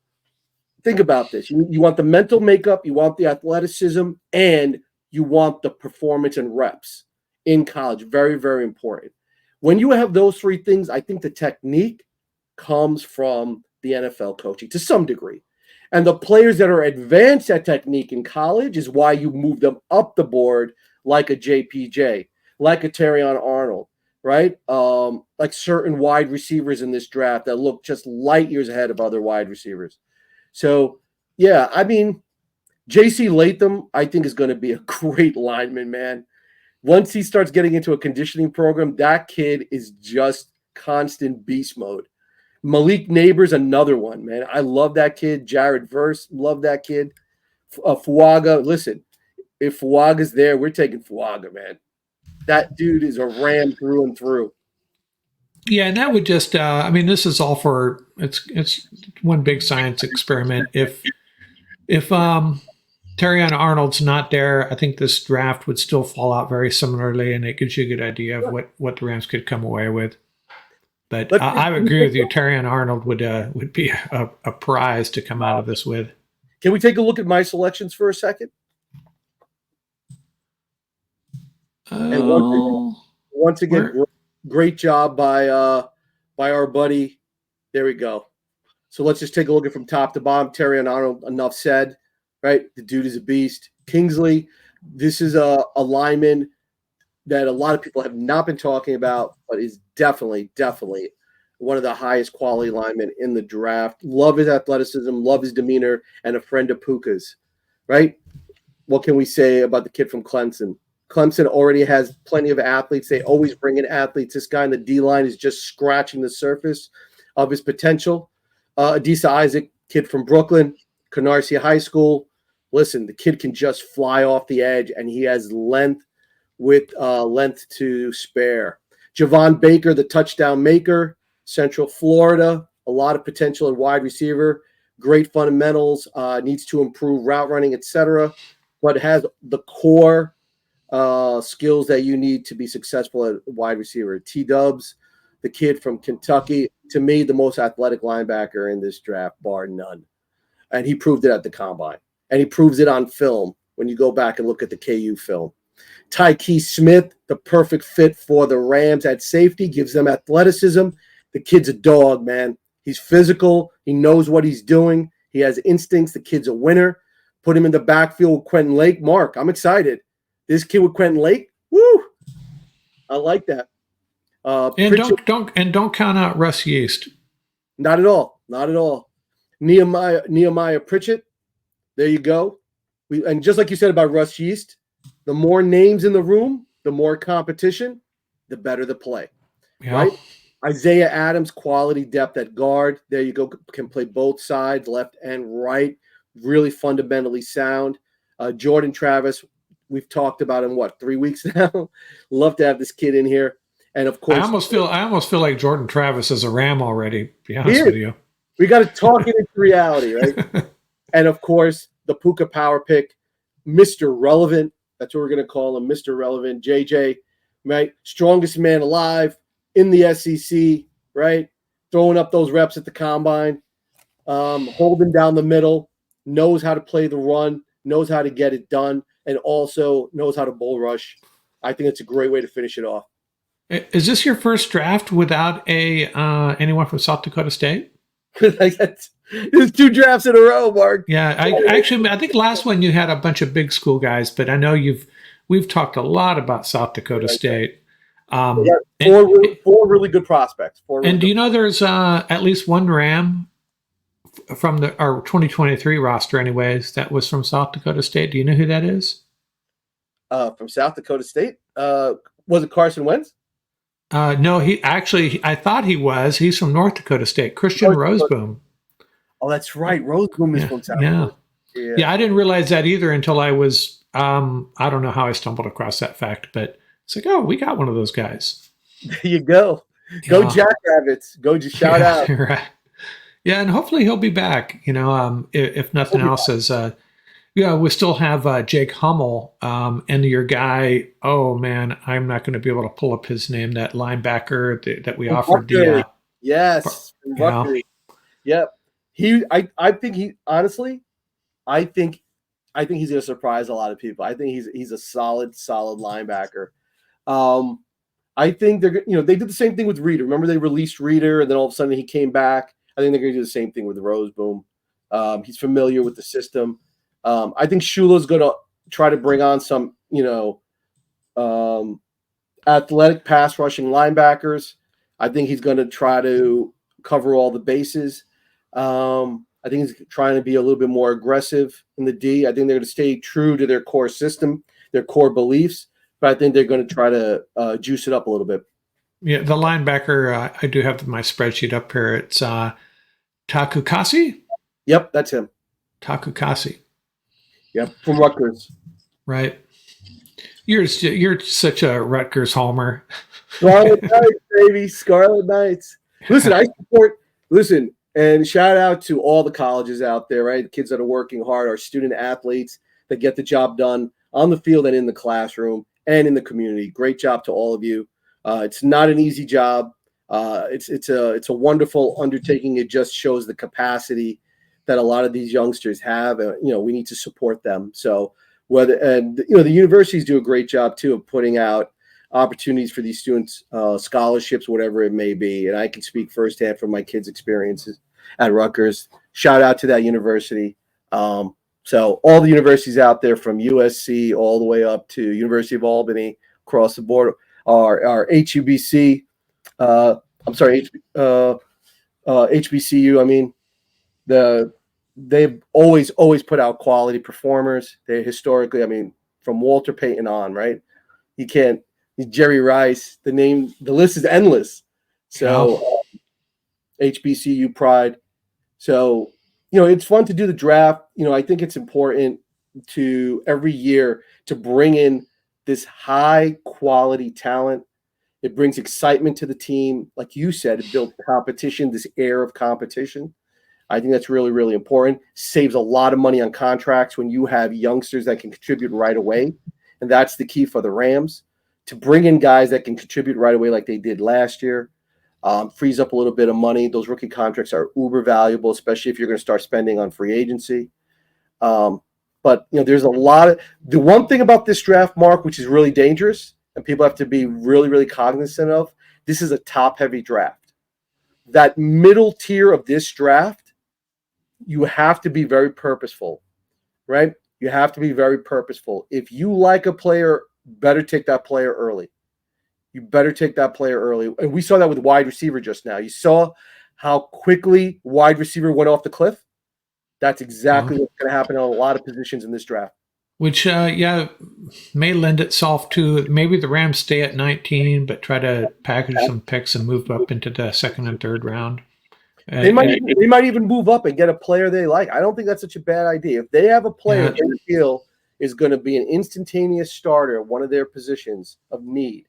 think about this. You want the mental makeup, you want the athleticism, and you want the performance and reps in college. Very, very important. When you have those 3 things, I think the technique comes from the NFL coaching to some degree. And the players that are advanced at technique in college is why you move them up the board, like a JPJ, like a Terion Arnold, right? Like certain wide receivers in this draft that look just light years ahead of other wide receivers. So, yeah, I mean, J.C. Latham, I think, is going to be a great lineman, man. Once he starts getting into a conditioning program, that kid is just constant beast mode. Malik Neighbors, another one, man. I love that kid. Jared Verse, love that kid. Fuaga, listen, if Fuaga's there, we're taking Fuaga, man. That dude is a ram through and through. Yeah, and that would just, this is all for, it's one big science experiment. If Terion Arnold's not there, I think this draft would still fall out very similarly, and it gives you a good idea of what the Rams could come away with. But I agree with you. Terion Arnold would be a prize to come out of this with. Can we take a look at my selections for a second? And once again, great job by our buddy. There we go. So let's just take a look at from top to bottom. Terion Arnold, enough said, right? The dude is a beast. Kingsley, this is a lineman that a lot of people have not been talking about, but is definitely one of the highest quality linemen in the draft. Love his athleticism, love his demeanor, and a friend of Puka's, right? What can we say about the kid from Clemson? Clemson already has plenty of athletes. They always bring in athletes. This guy in the D-line is just scratching the surface of his potential. Adisa Isaac, kid from Brooklyn, Canarsie High School. Listen, the kid can just fly off the edge, and he has length with length to spare. Javon Baker, the touchdown maker, Central Florida, a lot of potential in wide receiver, great fundamentals, needs to improve route running, etc., but has the core skills that you need to be successful at wide receiver. T-Dubs, the kid from Kentucky, to me, the most athletic linebacker in this draft, bar none. And he proved it at the combine. And he proves it on film when you go back and look at the KU film. Tykee Smith, the perfect fit for the Rams at safety, gives them athleticism. The kid's a dog, man. He's physical. He knows what he's doing. He has instincts. The kid's a winner. Put him in the backfield with Quentin Lake. Mark, I'm excited. This kid with Quentin Lake, woo! I like that. And don't count out Russ Yeast. Not at all. Not at all. Nehemiah Pritchett. There you go. And just like you said about Russ Yeast, the more names in the room, the more competition, the better the play. Yeah. Right? Isaiah Adams, quality depth at guard. There you go. Can play both sides, left and right. Really fundamentally sound. Jordan Travis, we've talked about him, 3 weeks now? Love to have this kid in here. And of course, I almost feel like Jordan Travis is a Ram already. To be honest with you, we got to talk it into reality, right? And of course, the Puka power pick, Mr. Relevant. That's what we're going to call him, Mr. Relevant. JJ, right? Strongest man alive in the SEC, right? Throwing up those reps at the combine, holding down the middle, knows how to play the run, knows how to get it done, and also knows how to bull rush. I think it's a great way to finish it off. Is this your first draft without anyone from South Dakota State? There's 2 drafts in a row, Mark. Yeah, I think last one you had a bunch of big school guys, but I know we've talked a lot about South Dakota State. Four really good prospects. Do you know there's at least one Ram from our 2023 roster, anyways, that was from South Dakota State? Do you know who that is? From South Dakota State? Was it Carson Wentz? No, I thought he was. He's from North Dakota State. Christian Roseboom. Oh, that's right. Roseboom is from South Dakota. Yeah, I didn't realize that either until I was, I don't know how I stumbled across that fact, but it's like, oh, we got one of those guys. There you go. Go Jackrabbits. Go just shout out. Right. Yeah, and hopefully he'll be back, if nothing else is, we still have Jake Hummel, and your guy, oh man, I'm not going to be able to pull up his name, that linebacker that we offered. Yes. Yep. I think he's going to surprise a lot of people. I think he's a solid linebacker. I think they did the same thing with Reader. Remember they released Reader and then all of a sudden he came back. I think they're going to do the same thing with Roseboom. He's familiar with the system. I think Shula's going to try to bring on some, athletic pass rushing linebackers. I think he's going to try to cover all the bases. I think he's trying to be a little bit more aggressive in the D. I think they're going to stay true to their core system, their core beliefs, but I think they're going to try to juice it up a little bit. Yeah, the linebacker, I do have my spreadsheet up here. It's Takukasi? Yep, that's him. Takukasi. Yep, from Rutgers. Right. You're such a Rutgers homer. Scarlet Knights, baby. Scarlet Knights. Listen, and shout out to all the colleges out there, right? The kids that are working hard, our student athletes that get the job done on the field and in the classroom and in the community. Great job to all of you. It's not an easy job. It's a wonderful undertaking. It just shows the capacity that a lot of these youngsters have, and we need to support them. So the universities do a great job too of putting out opportunities for these students, scholarships, whatever it may be. And I can speak firsthand from my kids' experiences at Rutgers. Shout out to that university. So all the universities out there, from USC all the way up to University of Albany, across the board, are HUBC. HBCU. I mean, they've always put out quality performers. They historically, I mean, from Walter Payton on, right? You can't. Jerry Rice. The list is endless. So HBCU pride. So it's fun to do the draft. I think it's important to every year to bring in this high quality talent. It brings excitement to the team. Like you said, it builds competition, this air of competition. I think that's really, really important. Saves a lot of money on contracts when you have youngsters that can contribute right away. And that's the key for the Rams, to bring in guys that can contribute right away like they did last year. Frees up a little bit of money. Those rookie contracts are uber valuable, especially if you're going to start spending on free agency. But there's a lot of – the one thing about this draft, Mark, which is really dangerous and people have to be really, really cognizant of, this is a top-heavy draft. That middle tier of this draft, you have to be very purposeful, right? You have to be very purposeful. If you like a player, better take that player early. You better take that player early. And we saw that with wide receiver just now. You saw how quickly wide receiver went off the cliff. That's exactly what's going to happen on a lot of positions in this draft. Which, may lend itself to maybe the Rams stay at 19, but try to package some picks and move up into the second and third round. They might even move up and get a player they like. I don't think that's such a bad idea. If they have a player that they feel is going to be an instantaneous starter at one of their positions of need,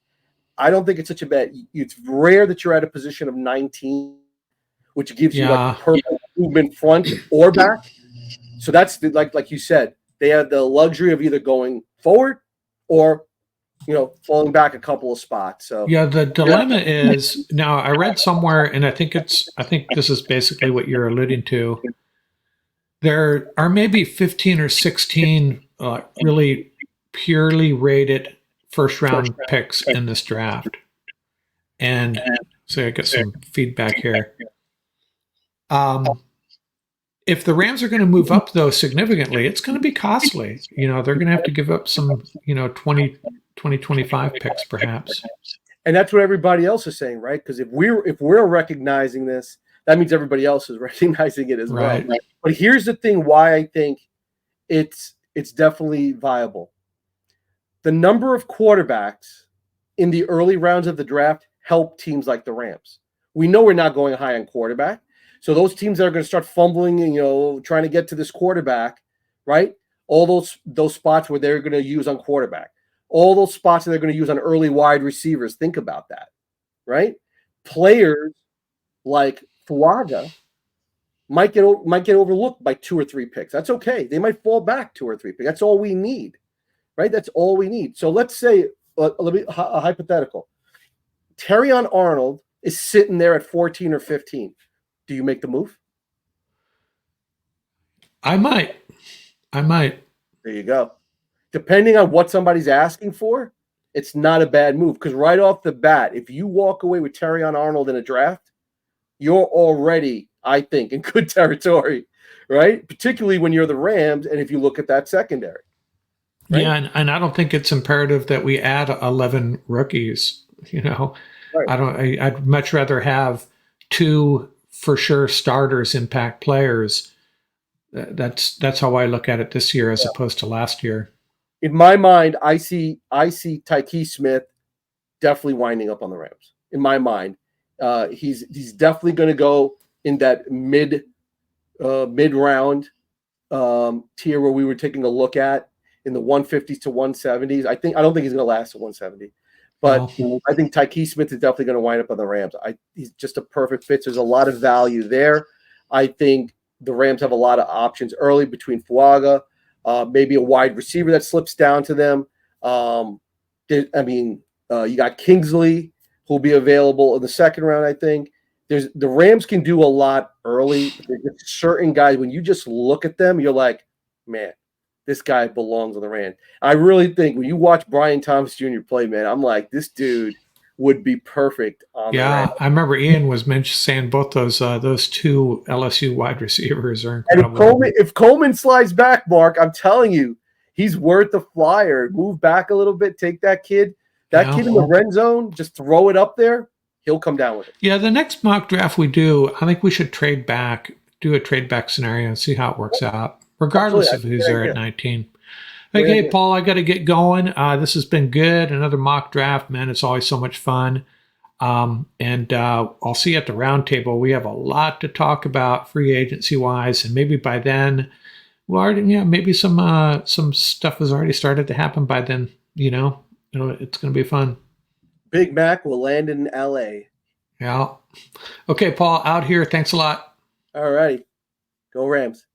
I don't think it's such a bad. It's rare that you're at a position of 19, which gives you like perfect movement front or back. So that's like you said, they have the luxury of either going forward or falling back a couple of spots. So the dilemma is, now I read somewhere, and I think this is basically what you're alluding to. There are maybe 15 or 16 really purely rated first round picks in this draft. And so I get some feedback here. If the Rams are going to move up, though, significantly, it's going to be costly. They're going to have to give up some, 2025 picks, perhaps. And that's what everybody else is saying, right? Because if we're recognizing this, that means everybody else is recognizing it as well. Right? But here's the thing: why I think it's definitely viable. The number of quarterbacks in the early rounds of the draft help teams like the Rams. We know we're not going high on quarterback. So those teams that are going to start fumbling and, trying to get to this quarterback, right? All those spots where they're going to use on quarterback, all those spots that they're going to use on early wide receivers. Think about that, right? Players like Fuaga might get overlooked by 2 or 3 picks. That's okay. They might fall back 2 or 3 picks. That's all we need, right? That's all we need. So let's say a hypothetical. Terion Arnold is sitting there at 14 or 15. Do you make the move? I might. There you go. Depending on what somebody's asking for, it's not a bad move. Because right off the bat, if you walk away with Terion Arnold in a draft, you're already, I think, in good territory, right? Particularly when you're the Rams, and if you look at that secondary. Right? Yeah, and I don't think it's imperative that we add 11 rookies. Right. I'd much rather have 2 for sure starters, impact players. That's how I look at it this year as opposed to last year. In my mind, I see Tykee Smith definitely winding up on the Rams. In my mind, he's definitely going to go in that mid round tier where we were taking a look at in the 150s to 170s. I don't think he's going to last at 170. But I think Tykee Smith is definitely going to wind up on the Rams. He's just a perfect fit. There's a lot of value there. I think the Rams have a lot of options early between Fuaga, maybe a wide receiver that slips down to them. You got Kingsley. who'll be available in the second round, I think. The Rams can do a lot early. There's certain guys, when you just look at them, you're like, man, this guy belongs on the Rams. I really think when you watch Brian Thomas Jr. play, man, I'm like, this dude would be perfect on the Rams. I remember Ian was saying both those two LSU wide receivers are And incredible. if Coleman slides back, Mark, I'm telling you, he's worth the flyer. Move back a little bit, take that kid. That kid in the red zone, just throw it up there. He'll come down with it. Yeah, the next mock draft we do, I think we should do a trade back scenario and see how it works out, regardless of who's there at 19. Okay, Paul, I got to get going. This has been good. Another mock draft, man. It's always so much fun. And I'll see you at the round table. We have a lot to talk about free agency wise, and maybe by then, maybe some stuff has already started to happen by then. It's going to be fun. Big Mac will land in LA. Yeah. Okay, Paul, out here. Thanks a lot. All right. Go Rams.